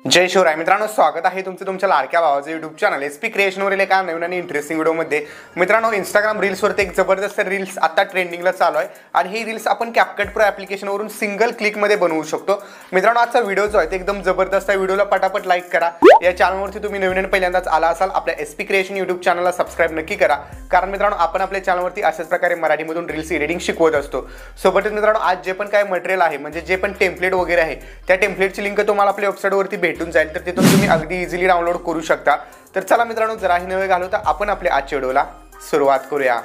जय शिवराय मित्रांनो, स्वागत आहे तुमचं तुमच्या लाडक्या भावाचं यूट्यूब चॅनल एसपी क्रिएशनवरील एका नवीन आणि इंटरेस्टिंग व्हिडिओमध्ये। मित्रांनो, इंस्टाग्राम रील्सवरती एक जबरदस्त रील्स आता ट्रेंडिंगला चालू आहे आणि ही रील्स आपण कॅपकट प्रो ॲप्लिकेशनवरून सिंगल क्लिकमध्ये बनवू शकतो। मित्रांनो, आजचा व्हिडिओ जो आहे ते एकदम जबरदस्त आहे। व्हिडिओला पटापट लाईक करा। या चॅनलवरती तुम्ही नवीन आणि पहिल्यांदाच आला असाल, आपल्या एसपी क्रिएशन यूट्यूब चॅनलला सबस्क्राइब नक्की करा, कारण मित्रांनो आपण आपल्या चॅनलवरती अशाच प्रकारे मराठीमधून रील्स एडिटिंग शिकवत असतो। सोबतच मित्रांनो, आज जे पण काय मटेरियल आहे, म्हणजे जे पण टेम्पलेट वगैरे आहे, त्या टेम्पलेटची लिंक तुम्हाला आपल्या वेबसाईटवरती भेटून जाईल, तर तिथून तुम्ही अगदी इझिली डाउनलोड करू शकता। तर चला मित्रांनो, जराही न वेळ घालवता आपण आपल्या आजच्या व्हिडिओला सुरुवात करूया।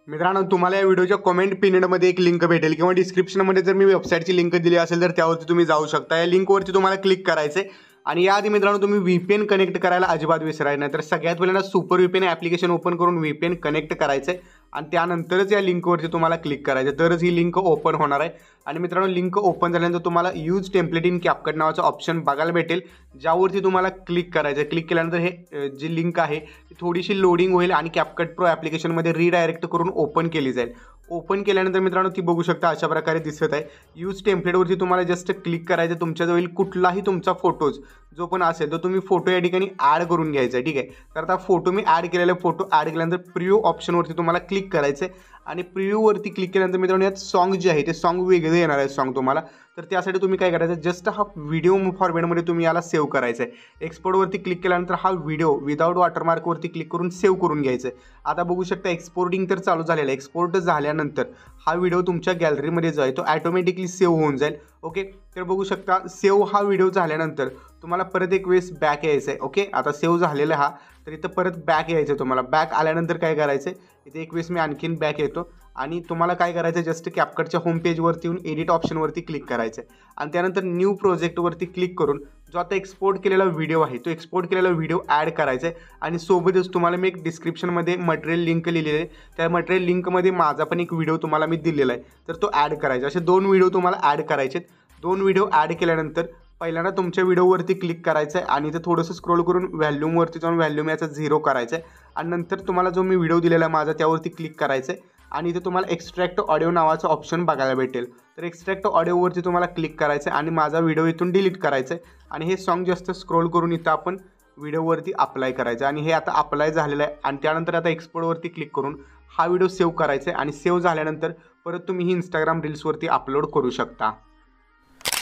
मित्रांनो, तुम्हाला या व्हिडिओच्या कमेंट पिनमध्ये एक लिंक भेटेल किंवा डिस्क्रिप्शनमध्ये जर मी वेबसाईटची लिंक दिली असेल तर त्यावरती तुम्ही जाऊ शकता। या लिंकवरती तुम्हाला क्लिक करायचं आहे आणि याआधी मित्रांनो तुम्ही VPN कनेक्ट करायला अजिबात विसरायचं नाही। तर सगळ्यात पहिल्यांदा सुपर VPN ॲप्लिकेशन ओपन करून VPN कनेक्ट करायचं आहे आणि त्यानंतरच या लिंकवरती तुम्हाला क्लिक करायचं, तरच ही लिंक ओपन होणार आहे। आणि मित्रांनो, लिंक ओपन झाल्यानंतर तुम्हाला यूज टेम्पलेट इन कॅपकट नावाचा ऑप्शन बघायला भेटेल, ज्यावरती तुम्हाला क्लिक करायचं आहे। क्लिक केल्यानंतर हे जी लिंक आहे ती थोडीशी लोडिंग होईल आणि कॅपकट प्रो ॲप्लिकेशनमध्ये रिडायरेक्ट करून ओपन केली जाईल। ओपन केल्यानंतर मित्रांनो ती बघू शकता अशा प्रकारे दिसत आहे। यूज टेम्पलेटवरती तुम्हाला जस्ट क्लिक करायचं। तुमच्याजवळ कुठलाही तुमचा फोटोज जो पण असेल तो तुम्ही फोटो या ठिकाणी ॲड करून घ्यायचा आहे, ठीक आहे। तर आता फोटो मी ॲड केलेला फोटो ॲड केल्यानंतर प्रिव्ह्यू ऑप्शनवरती तुम्हाला क्लिक करायचं आहे आणि प्रिव्ह्यूवरती क्लिक केल्यानंतर मित्रांनो यात सॉन्ग जे आहे ते सॉन्ग वेगळं येणार आहे सॉन्ग तुम्हाला। तर त्यासाठी तुम्ही काय करायचं, जस्ट हा व्हिडिओ फॉर्मॅटमध्ये तुम्ही याला सेव्ह करायचं आहे। एक्सपोर्टवरती क्लिक केल्यानंतर हा व्हिडिओ विदाउट वॉटरमार्कवरती क्लिक करून सेव्ह करून घ्यायचं आहे। आता बघू शकता एक्सपोर्टिंग तर चालू झालेलं आहे। एक्सपोर्ट झाल्यानंतर हा व्हिडिओ तुमच्या गॅलरीमध्ये जो आहे तो ऑटोमॅटिकली सेव्ह होऊन जाईल। ओके, तर बघू शकता सेव्ह हा व्हिडिओ झाल्यानंतर तुम्हाला परत एक वेळेस बॅक यायचं आहे। ओके, आता सेव्ह झालेला हा, तर इथं परत बॅक यायचं आहे तुम्हाला। बॅक आल्यानंतर काय करायचं आहे, इथे एक वेळेस मी आणखीन बॅक येतो आणि तुम्हाला काय करायचं, जस्ट कॅपकटच्या होम पेजवरती येऊन एडिट ऑप्शनवरती क्लिक करायचं आहे आणि त्यानंतर न्यू प्रोजेक्टवरती क्लिक करून जो आता एक्सपोर्ट केलेला व्हिडिओ आहे तो एक्सपोर्ट केलेला व्हिडिओ ॲड करायचा आहे। आणि सोबतच तुम्हाला मी एक डिस्क्रिप्शनमध्ये मटेरियल लिंक लिहिलेली आहे, त्या मटेरियल लिंकमध्ये माझा पण एक व्हिडिओ तुम्हाला मी दिलेला आहे, तर तो ॲड करायचा। असे 2 व्हिडिओ तुम्हाला ॲड करायचे। 2 व्हिडिओ ॲड केल्यानंतर पहिल्यांदा तुमच्या व्हिडिओवरती क्लिक करायचं आहे आणि इथे थोडंसं स्क्रोल करून व्हॅल्यूमवरती जाऊन व्हॅल्यूम याचा 0 करायचं आहे आणि नंतर तुम्हाला जो मी व्हिडिओ दिलेला आहे माझा त्यावरती क्लिक करायचं आहे आणि इथे तुम्हाला एक्स्ट्रॅक्ट ऑडिओ नावाचा ऑप्शन बघायला भेटेल। तर एक्स्ट्रॅक्ट ऑडिओवरती तुम्हाला क्लिक करायचं आहे आणि माझा व्हिडिओ इथून डिलीट करायचं आहे आणि हे सॉन्ग जास्त स्क्रोल करून इथं आपण व्हिडिओवरती अप्लाय करायचं आणि हे आता अप्लाय झालेलं आहे। आणि त्यानंतर आता एक्सपोर्टवरती क्लिक करून हा व्हिडिओ सेव्ह करायचा आहे आणि सेव्ह झाल्यानंतर परत तुम्ही ही इंस्टाग्राम रील्सवरती अपलोड करू शकता।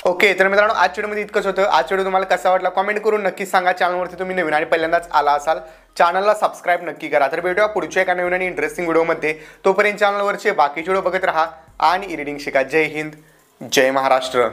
ओके, तर मित्रांनो आजच्या व्हिडिओमध्ये इतकंच होतं। आजचा व्हिडिओ तुम्हाला कसा वाटला कमेंट करून नक्की सांगा। चॅनलवरती तुम्ही नवीन आणि पहिल्यांदाच आला असाल, चॅनलला सबस्क्राइब नक्की करा। तर भेटूया पुढच्या एका नवीन आणि इंटरेस्टिंग व्हिडिओमध्ये। तोपर्यंत चॅनलवरचे बाकीचे व्हिडिओ बघत राहा आणि एडिटिंग शिका। जय हिंद, जय महाराष्ट्र।